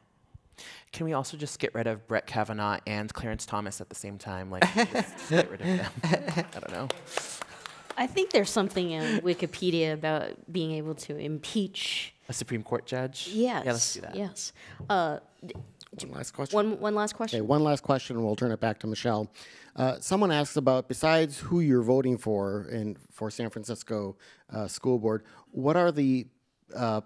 Can we also just get rid of Brett Kavanaugh and Clarence Thomas at the same time? Like, just get rid of them. I don't know. I think there's something in Wikipedia about being able to impeach. A Supreme Court judge? Yes. Yeah, let's do that. Yes. One last question. One last question. Okay, one last question, and we'll turn it back to Michelle. Someone asks about, besides who you're voting for for San Francisco School Board, what are the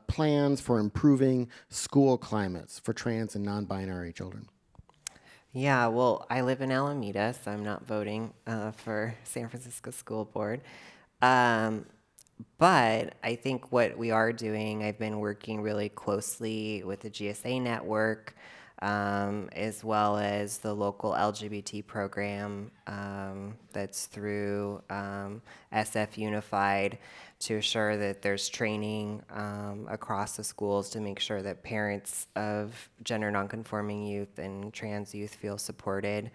plans for improving school climates for trans and non-binary children? Yeah, well, I live in Alameda, so I'm not voting for San Francisco School Board. But I think what we are doing, I've been working really closely with the GSA network, as well as the local LGBT program that's through SF Unified, to assure that there's training across the schools to make sure that parents of gender nonconforming youth and trans youth feel supported.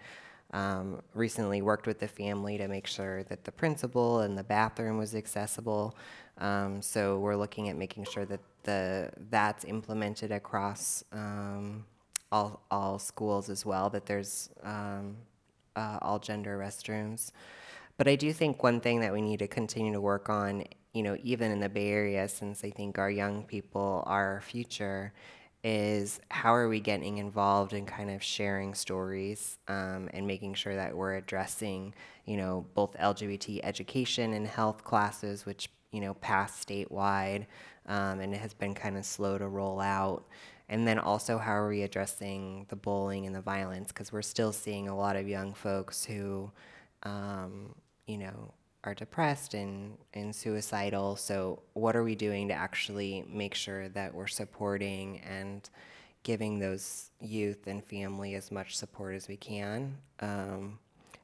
Recently worked with the family to make sure that the principal and the bathroom was accessible. So we're looking at making sure that that's implemented across all schools as well, that there's all gender restrooms. But I do think one thing that we need to continue to work on, even in the Bay Area, since I think our young people are our future, is how are we getting involved in kind of sharing stories and making sure that we're addressing, both LGBT education and health classes, which, pass statewide and it has been kind of slow to roll out. And then also how are we addressing the bullying and the violence, because we're still seeing a lot of young folks who, are depressed and suicidal. So what are we doing to actually make sure that we're supporting and giving those youth and family as much support as we can? And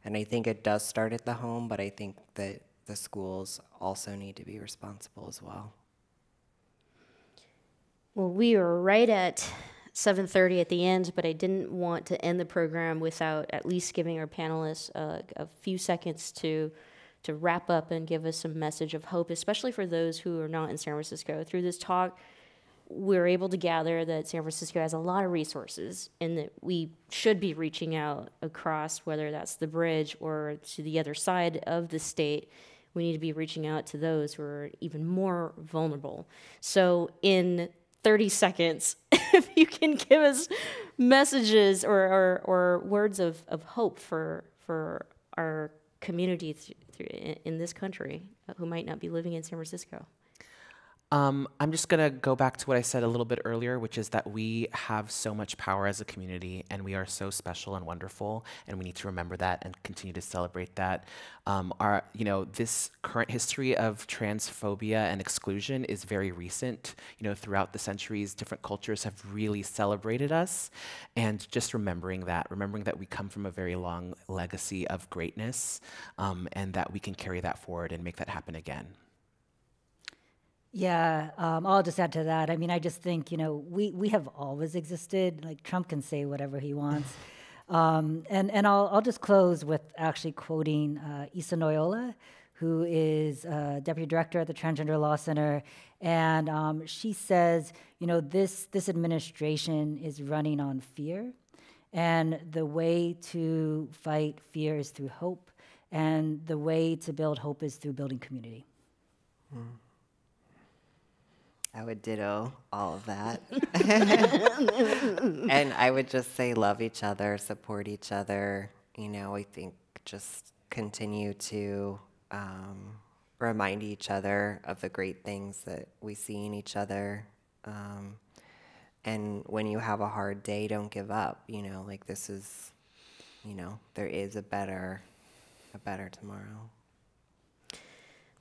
I think it does start at the home, but I think that the schools also need to be responsible as well. Well, we are right at 7:30 at the end, but I didn't want to end the program without at least giving our panelists a few seconds to wrap up and give us some message of hope, especially for those who are not in San Francisco. Through this talk, we're able to gather that San Francisco has a lot of resources and that we should be reaching out across, whether that's the bridge or to the other side of the state. We need to be reaching out to those who are even more vulnerable. So in 30 seconds, if you can give us messages or words of hope for our community in this country who might not be living in San Francisco. I'm just going to go back to what I said a little bit earlier, which is that we have so much power as a community, and we are so special and wonderful, and we need to remember that and continue to celebrate that. This current history of transphobia and exclusion is very recent. Throughout the centuries, different cultures have really celebrated us, and just remembering that we come from a very long legacy of greatness, and that we can carry that forward and make that happen again. Yeah, I'll just add to that. I mean, I just think, we have always existed. Like, Trump can say whatever he wants. And I'll just close with actually quoting Isa Noyola, who is Deputy Director at the Transgender Law Center. And she says, this administration is running on fear. And the way to fight fear is through hope. And the way to build hope is through building community. Mm. I would ditto all of that. And I would just say love each other, support each other. I think just continue to remind each other of the great things that we see in each other. And when you have a hard day, don't give up. This is, there is a better tomorrow.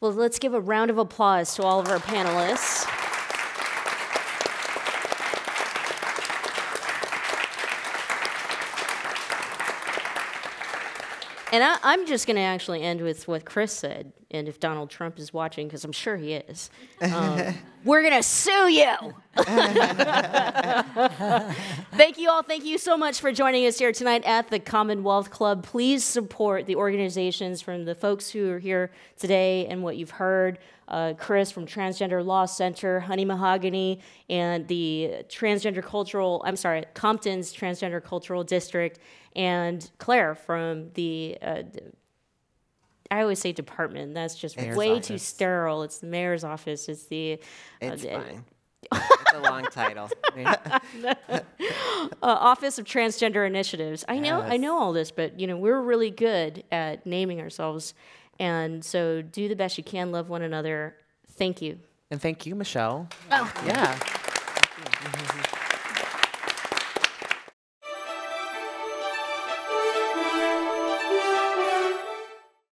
Well, let's give a round of applause to all of our panelists. And I'm just going to actually end with what Chris said. And if Donald Trump is watching, because I'm sure he is, we're going to sue you. Thank you all. Thank you so much for joining us here tonight at the Commonwealth Club. Please support the organizations from the folks who are here today and what you've heard. Chris from Transgender Law Center, Honey Mahogany, and the Compton's Transgender Cultural District, and Claire from the, I always say department, that's just Mayor's way office. too sterile. It's the mayor's office, it's the... It's fine. It's a long title. Office of Transgender Initiatives. I know all this, but we're really good at naming ourselves, and so do the best you can, love one another. Thank you. And thank you, Michelle. Oh. Yeah.